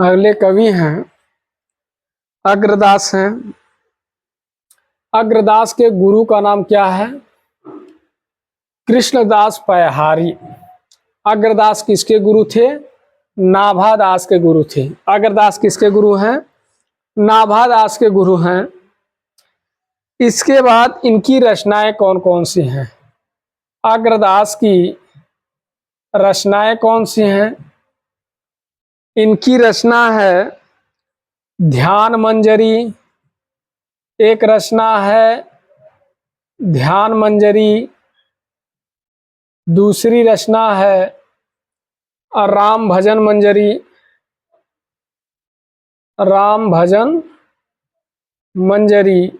अगले कवि हैं अग्रदास हैं। अग्रदास के गुरु का नाम क्या है? कृष्णदास पैहारी। अग्रदास किसके गुरु थे? नाभादास के गुरु थे। अग्रदास किसके गुरु हैं? नाभादास के गुरु हैं। इसके बाद इनकी रचनाएं कौन कौन सी हैं? अग्रदास की रचनाएं कौन सी हैं? इनकी रचना है ध्यान मंजरी, एक रचना है ध्यान मंजरी, दूसरी रचना है राम भजन मंजरी, राम भजन मंजरी,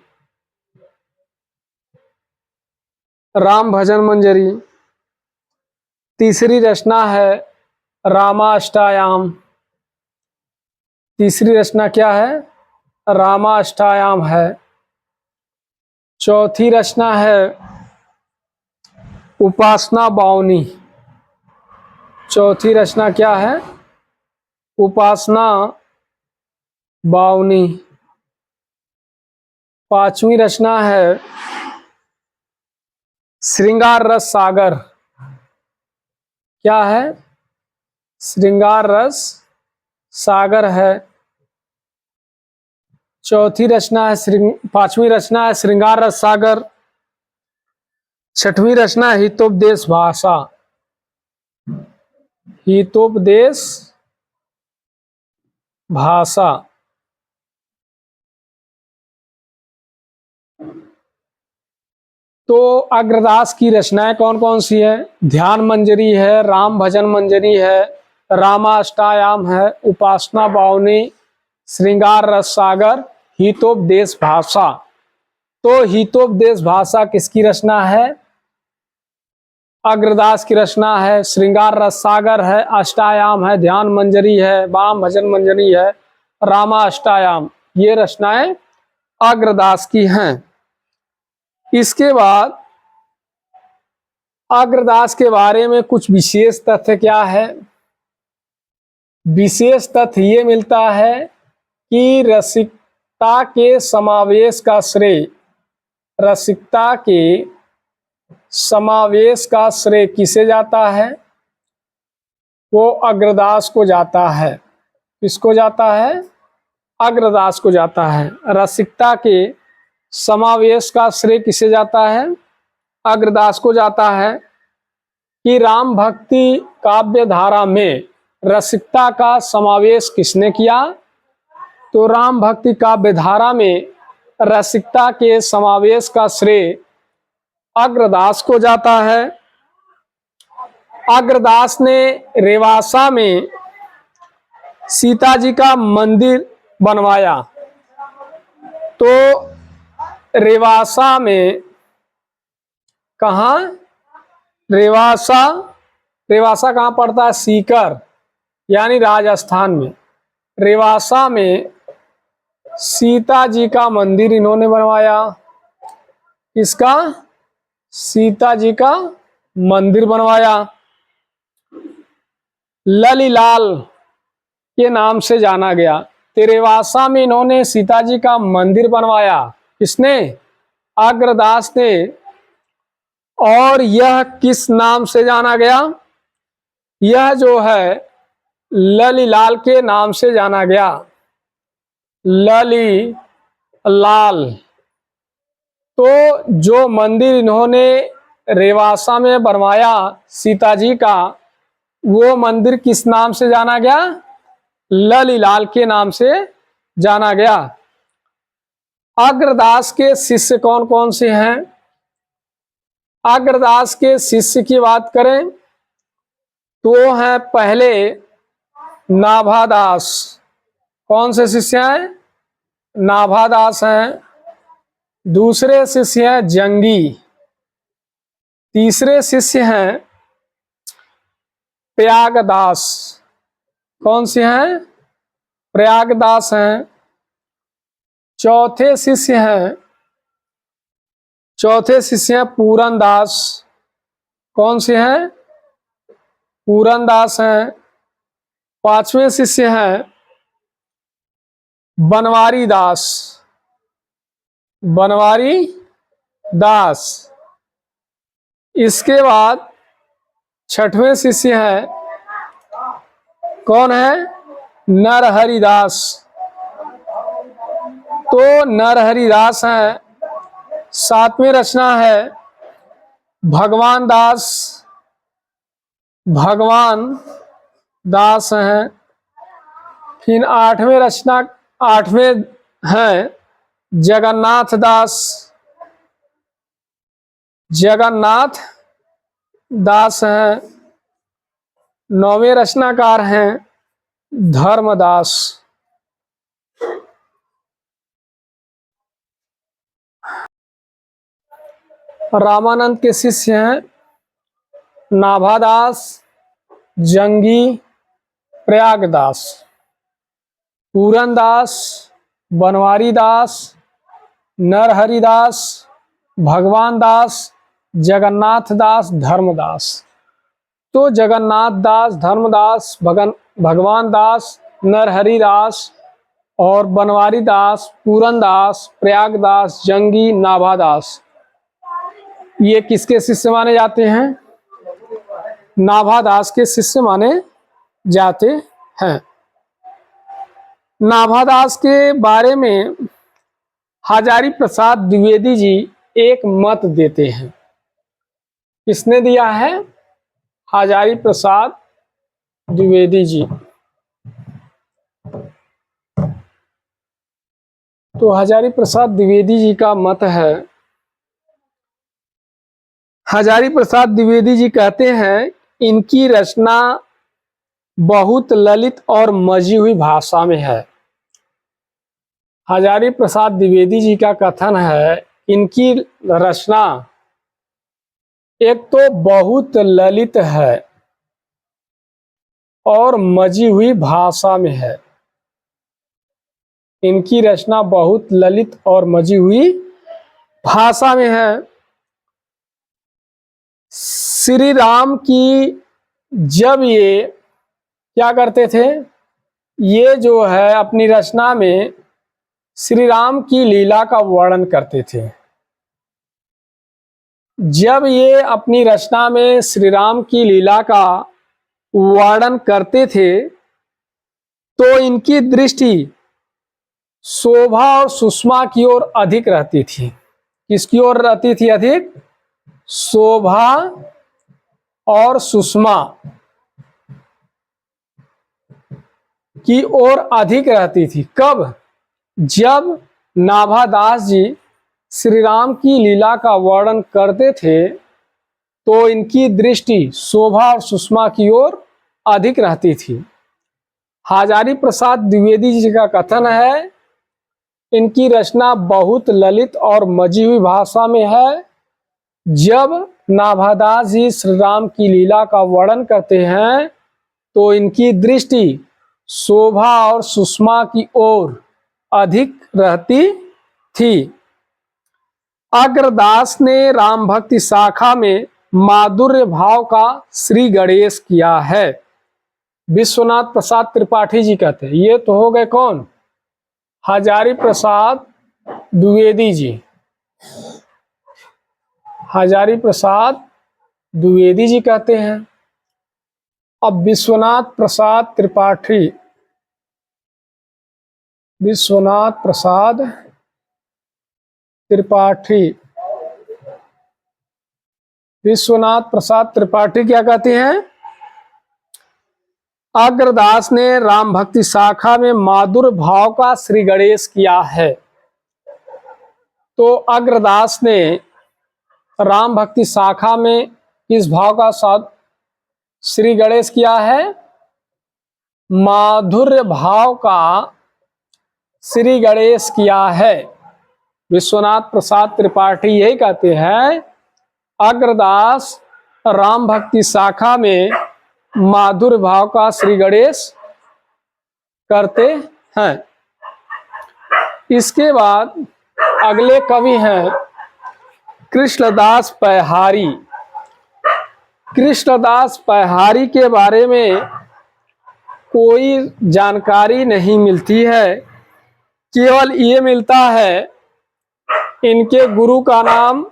राम भजन मंजरी। तीसरी रचना है रामाष्टायाम। तीसरी रचना क्या है? रामाष्टायाम है। चौथी रचना है उपासना बावनी। चौथी रचना क्या है? उपासना बावनी। पांचवी रचना है श्रृंगार रस सागर। क्या है? श्रृंगार रस सागर है। चौथी रचना है पांचवी रचना है श्रृंगार रस सागर। छठवीं रचना है हितोपदेश भाषा। हितोपदेश भाषा। तो अग्रदास की रचनाएं कौन कौन सी है? ध्यान मंजरी है, राम भजन मंजरी है, रामाष्टायाम है, उपासना बावनी, श्रृंगार रस सागर, हितोपदेश भाषा। तो हितोपदेश भाषा किसकी रचना है? अग्रदास की रचना है। श्रृंगार रस सागर है, अष्टायाम है, ध्यान मंजरी है, वाम भजन मंजरी है, रामाष्टायाम, ये रचनाएं अग्रदास की हैं। इसके बाद अग्रदास के बारे में कुछ विशेष तथ्य क्या है? विशेष तथ्य ये मिलता है कि रसिकता के समावेश का श्रेय, रसिकता के समावेश का श्रेय किसे जाता है? वो अग्रदास को जाता है। किसको जाता है? अग्रदास को जाता है। रसिकता के समावेश का श्रेय किसे जाता है? अग्रदास को जाता है। कि राम भक्ति काव्य धारा में रसिकता का समावेश किसने किया? तो राम भक्ति काव्य धारा में रसिकता के समावेश का श्रेय अग्रदास को जाता है। अग्रदास ने रेवासा में सीता जी का मंदिर बनवाया। तो रेवासा में कहाँ? रेवासा, रेवासा कहाँ पड़ता है? सीकर यानी राजस्थान में। रेवासा में सीता जी का मंदिर इन्होंने बनवाया। इसका सीता जी का मंदिर बनवाया। ललीलाल के नाम से जाना गया। रेवासा में इन्होंने सीता जी का मंदिर बनवाया। किसने? अग्रदास ने। और यह किस नाम से जाना गया? यह जो है ललीलाल के नाम से जाना गया। ललीलाल। तो जो मंदिर इन्होंने रेवासा में बनवाया सीता जी का, वो मंदिर किस नाम से जाना गया? ललीलाल के नाम से जाना गया। अग्रदास के शिष्य कौन कौन से हैं? अग्रदास के शिष्य की बात करें तो हैं पहले नाभादास। कौन से शिष्य हैं? नाभादास हैं। दूसरे शिष्य हैं जंगी। तीसरे शिष्य हैं प्रयागदास। कौन से हैं? प्रयागदास हैं। चौथे शिष्य हैं पूरनदास। कौन से हैं? पूरनदास हैं। पांचवें शिष्य हैं बनवारी दास। बनवारी दास। इसके बाद छठवें शिष्य हैं, कौन है? नरहरि दास। तो नरहरि दास हैं। सातवें रचना है भगवान दास। भगवान दास हैं। फिर आठवें हैं जगन्नाथ दास। जगन्नाथ दास हैं। नौवें रचनाकार हैं धर्मदास। रामानंद के शिष्य हैं नाभादास, जंगी, प्रयागदास। पूरनदास, बनवारी दास, नरहरि दास, भगवान दास, जगन्नाथ दास, धर्मदास। तो जगन्नाथ दास, धर्मदास, भगवान दास, नरहरि दास और बनवारी दास, पूरनदास, प्रयागदास, जंगी, नाभादास, ये किसके शिष्य माने जाते हैं? नाभादास के शिष्य माने जाते हैं। नाभादास के बारे में हजारी प्रसाद द्विवेदी जी एक मत देते हैं। किसने दिया है? हजारी प्रसाद द्विवेदी जी। तो हजारी प्रसाद द्विवेदी जी का मत है, हजारी प्रसाद द्विवेदी जी कहते हैं इनकी रचना बहुत ललित और मजी हुई भाषा में है। हजारी प्रसाद द्विवेदी जी का कथन है इनकी रचना एक तो बहुत ललित है और मजी हुई भाषा में है। इनकी रचना बहुत ललित और मजी हुई भाषा में है। श्री राम की जब ये क्या करते थे, ये जो है अपनी रचना में श्री राम की लीला का वर्णन करते थे। जब ये अपनी रचना में श्री राम की लीला का वर्णन करते थे तो इनकी दृष्टि शोभा और सुषमा की ओर अधिक रहती थी। किसकी ओर रहती थी अधिक? शोभा और सुषमा की ओर अधिक रहती थी। कब? जब नाभादास जी श्री राम की लीला का वर्णन करते थे तो इनकी दृष्टि शोभा और सुषमा की ओर अधिक रहती थी। हजारी प्रसाद द्विवेदी जी का कथन है इनकी रचना बहुत ललित और मजी हुई भाषा में है। जब नाभादास जी श्री राम की लीला का वर्णन करते हैं तो इनकी दृष्टि शोभा और सुषमा की ओर अधिक रहती थी। अग्रदास ने राम भक्ति शाखा में माधुर्य भाव का श्री गणेश किया है। विश्वनाथ प्रसाद त्रिपाठी जी कहते हैं। ये तो हो गए कौन? हजारी प्रसाद द्विवेदी जी। हजारी प्रसाद द्विवेदी जी कहते हैं। अब विश्वनाथ प्रसाद त्रिपाठी, विश्वनाथ प्रसाद त्रिपाठी, विश्वनाथ प्रसाद त्रिपाठी क्या कहते हैं? अग्रदास ने राम भक्ति शाखा में माधुर्य भाव का श्री गणेश किया है। तो अग्रदास ने राम भक्ति शाखा में किस भाव का साथ श्री गणेश किया है? माधुर्य भाव का श्री गणेश किया है। विश्वनाथ प्रसाद त्रिपाठी यही कहते हैं अग्रदास राम भक्ति शाखा में माधुर्य भाव का श्री गणेश करते हैं। इसके बाद अगले कवि हैं कृष्णदास पैहारी। कृष्णदास पैहारी के बारे में कोई जानकारी नहीं मिलती है, केवल ये मिलता है इनके गुरु का नाम,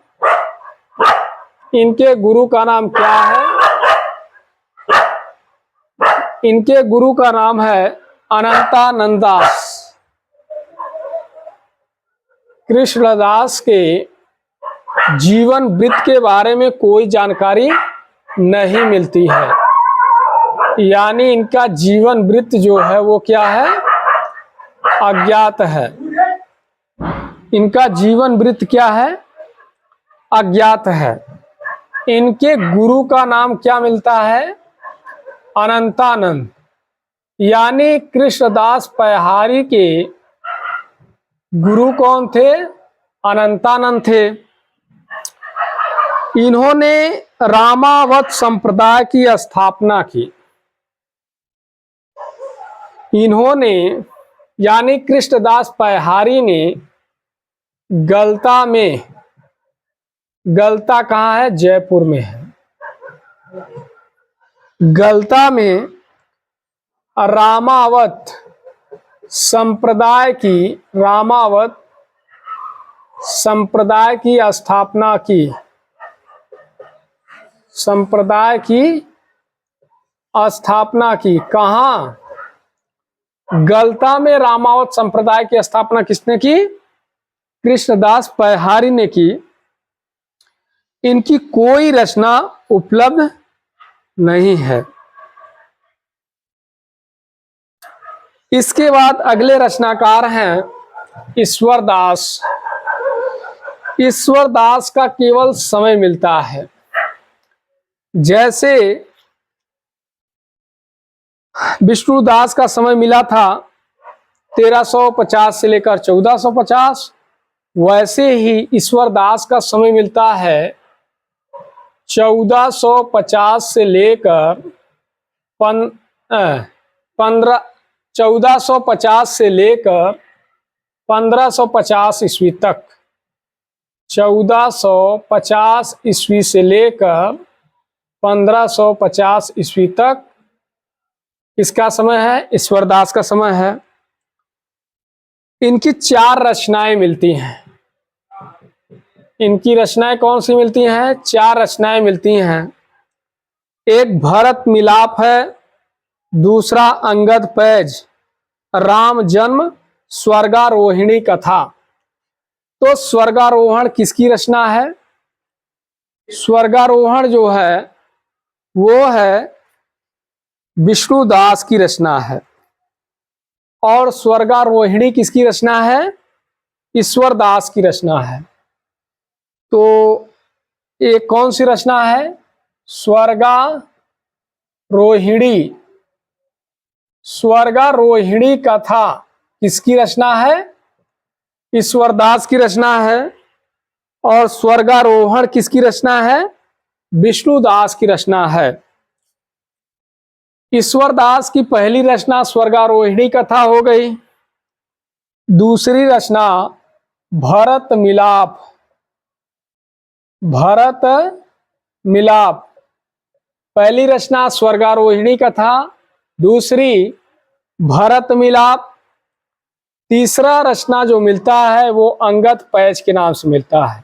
इनके गुरु का नाम क्या है? इनके गुरु का नाम है अनंतानंद दास। कृष्णदास के जीवन वृत्त के बारे में कोई जानकारी नहीं मिलती है, यानी इनका जीवन वृत्त जो है वो क्या है? अज्ञात है। इनका जीवन वृत्त क्या है? अज्ञात है। इनके गुरु का नाम क्या मिलता है? अनंतानंद। यानी कृष्णदास पैहारी के गुरु कौन थे? अनंतानंद थे। इन्होंने रामावत संप्रदाय की स्थापना की। इन्होंने यानी कृष्णदास पैहारी ने गलता में, गलता कहाँ है? जयपुर में है। गलता में रामावत संप्रदाय की, रामावत संप्रदाय की स्थापना की। संप्रदाय की स्थापना की। कहाँ? गलता में रामावत संप्रदाय की स्थापना किसने की? कृष्णदास पैहारी ने की। इनकी कोई रचना उपलब्ध नहीं है। इसके बाद अगले रचनाकार हैं ईश्वरदास। ईश्वरदास का केवल समय मिलता है। जैसे विष्णुदास का समय मिला था 1350 से लेकर 1450, वैसे ही ईश्वरदास का समय मिलता है 1450 से लेकर 1450 से लेकर 1550 ईस्वी तक। 1450 ईस्वी से लेकर 1550 ईस्वी तक किसका समय है? ईश्वरदास का समय है। इनकी 4 रचनाएं मिलती हैं। इनकी रचनाएं कौन सी मिलती हैं? 4 रचनाएं मिलती हैं। एक भरत मिलाप है, दूसरा अंगद पैज, राम जन्म, स्वर्गारोहिणी कथा। तो स्वर्गारोहण किसकी रचना है? स्वर्गारोहण जो है वो है विष्णुदास की रचना है। और स्वर्गारोहिणी किसकी रचना है? ईश्वरदास की रचना है। तो ये कौन सी रचना है? स्वर्गारोहिणी। स्वर्गारोहिणी कथा किसकी रचना है? ईश्वरदास की रचना है। और स्वर्गारोहण किसकी रचना है? विष्णुदास की रचना है। ईश्वरदास की पहली रचना स्वर्गारोहिणी कथा हो गई। दूसरी रचना भरत मिलाप। भरत मिलाप। पहली रचना स्वर्गारोहिणी कथा, दूसरी भरत मिलाप। तीसरा रचना जो मिलता है वो अंगद पैज के नाम से मिलता है।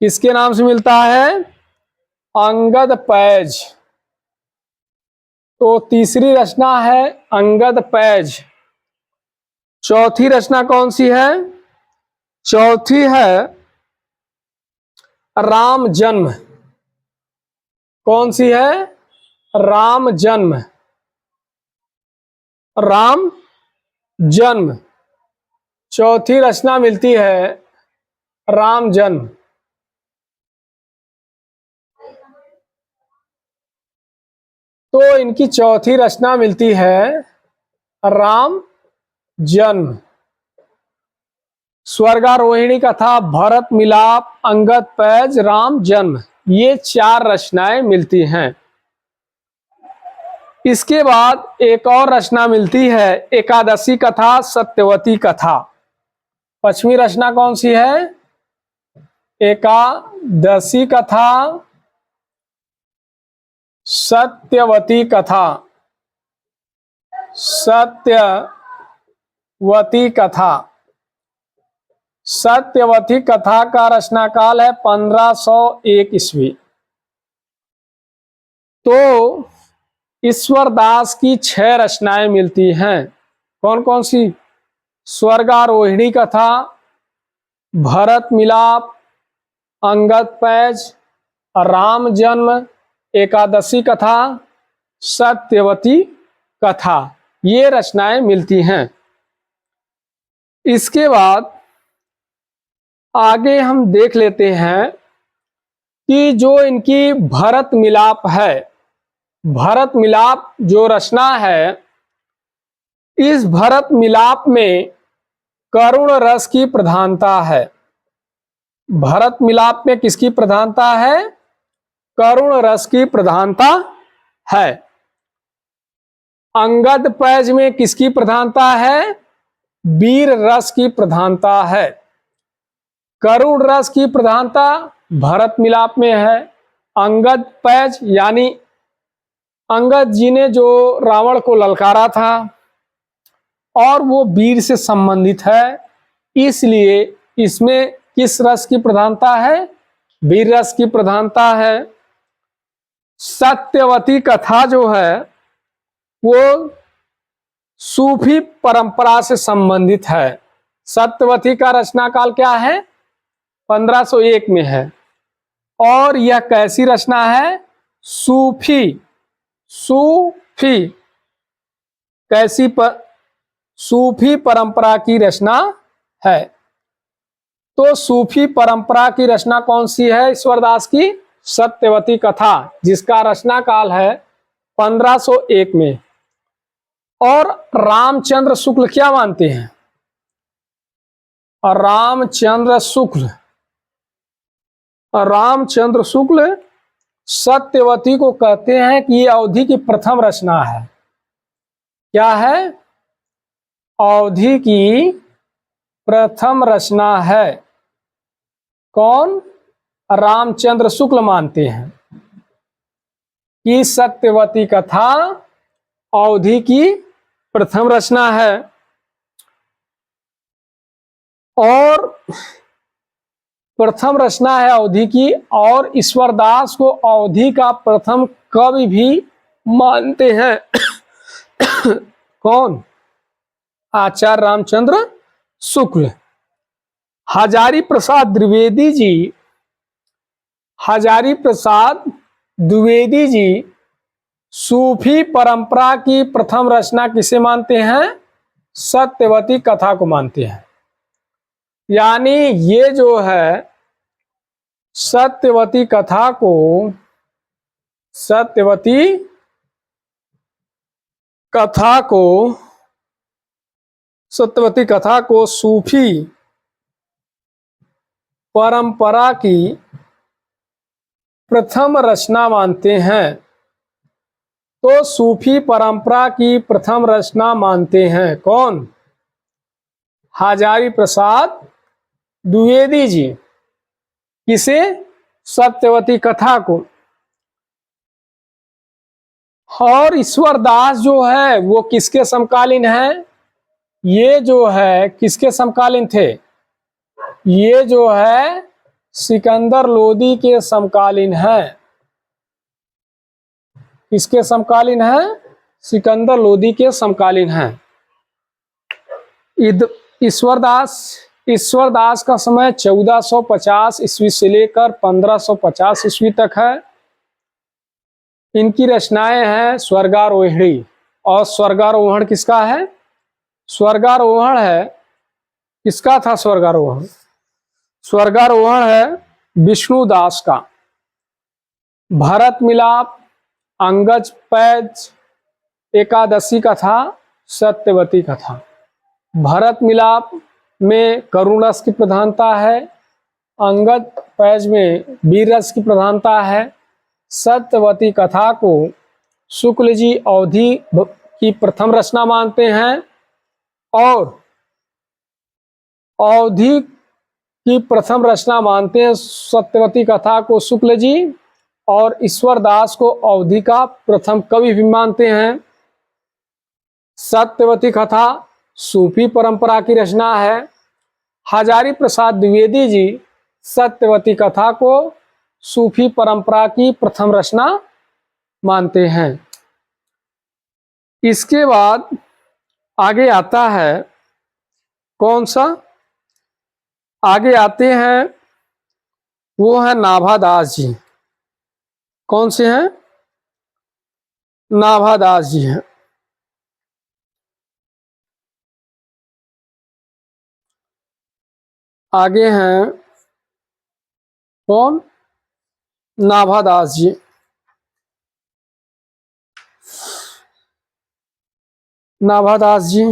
किसके नाम से मिलता है? अंगद पैज। तो तीसरी रचना है अंगद पैज। चौथी रचना कौन सी है? चौथी है राम जन्म। कौन सी है? राम जन्म। राम जन्म चौथी रचना मिलती है, राम जन्म। तो इनकी चौथी रचना मिलती है राम जन्म। स्वर्गारोहिणी कथा, भरत मिलाप, अंगद पैज, राम जन्म, ये 4 रचनाएं मिलती हैं। इसके बाद एक और रचना मिलती है एकादशी कथा, सत्यवती कथा। 5वीं रचना कौन सी है? एकादशी कथा, सत्यवती कथा। सत्यवती कथा। सत्यवती कथा का रचना काल है 1501 ईस्वी। तो ईश्वरदास की 6 रचनाएं मिलती हैं। कौन कौन सी? स्वर्गारोहिणी कथा, भरत मिलाप, अंगद पैज, राम जन्म, एकादशी कथा, सत्यवती कथा, ये रचनाएं मिलती हैं। इसके बाद आगे हम देख लेते हैं कि जो इनकी भरत मिलाप है, भरत मिलाप जो रचना है, इस भरत मिलाप में करुण रस की प्रधानता है। भरत मिलाप में किसकी प्रधानता है? करुण रस की प्रधानता है। अंगद पैज में किसकी प्रधानता है? वीर रस की प्रधानता है। करुण रस की प्रधानता भरत मिलाप में है। अंगद पैज यानी अंगद जी ने जो रावण को ललकारा था और वो वीर से संबंधित है, इसलिए इसमें किस रस की प्रधानता है? वीर रस की प्रधानता है। सत्यवती कथा जो है वो सूफी परंपरा से संबंधित है। सत्यवती का रचना काल क्या है? 1501 में है। और यह कैसी रचना है? सूफी कैसी सूफी परंपरा की रचना है। तो सूफी परंपरा की रचना कौन सी है ईश्वरदास की? सत्यवती कथा, जिसका रचना काल है 1501 में। और रामचंद्र शुक्ल क्या मानते हैं? रामचंद्र शुक्ल सत्यवती को कहते हैं कि ये अवधि की प्रथम रचना है। क्या है? अवधि की प्रथम रचना है। कौन? रामचंद्र शुक्ल मानते हैं कि सत्यवती कथा अवधि की प्रथम रचना है। और प्रथम रचना है अवधि की, और ईश्वरदास को अवधि का प्रथम कवि भी मानते हैं। कौन? आचार्य रामचंद्र शुक्ल। हजारी प्रसाद द्विवेदी जी सूफी परंपरा की प्रथम रचना किसे मानते हैं? सत्यवती कथा को मानते हैं। यानी ये जो है सत्यवती कथा को सूफी परंपरा की प्रथम रचना मानते हैं। तो सूफी परंपरा की प्रथम रचना मानते हैं कौन? हजारी प्रसाद द्विवेदी जी। किसे? सत्यवती कथा को। और ईश्वरदास जो है वो किसके समकालीन है? ये जो है किसके समकालीन थे? ये जो है सिकंदर लोदी के समकालीन है। किसके समकालीन है? सिकंदर लोदी के समकालीन है। ईश्वरदास का समय 1450 ईस्वी से लेकर 1550 ईस्वी तक है। इनकी रचनाएं हैं स्वर्गारोहिणी। और स्वर्गारोहण किसका है? स्वर्गारोहण है, किसका था स्वर्गारोहण? स्वर्गारोहण है विष्णुदास का। भरत मिलाप, अंगद पैज, एकादशी कथा, सत्यवती कथा। भरत मिलाप में करुण रस की प्रधानता है। अंगद पैज में वीर रस की प्रधानता है। सत्यवती कथा को शुक्ल जी अवधि की प्रथम रचना मानते हैं। और अवधि की प्रथम रचना मानते हैं सत्यवती कथा को शुक्ल जी, और ईश्वरदास को अवधि का प्रथम कवि भी मानते हैं। सत्यवती कथा सूफी परंपरा की रचना है। हजारी प्रसाद द्विवेदी जी सत्यवती कथा को सूफी परंपरा की प्रथम रचना मानते हैं। इसके बाद आगे आता है कौन सा, आगे आते हैं वो है नाभादास जी। कौन से हैं? नाभादास जी हैं। आगे हैं कौन? नाभादास जी। नाभादास जी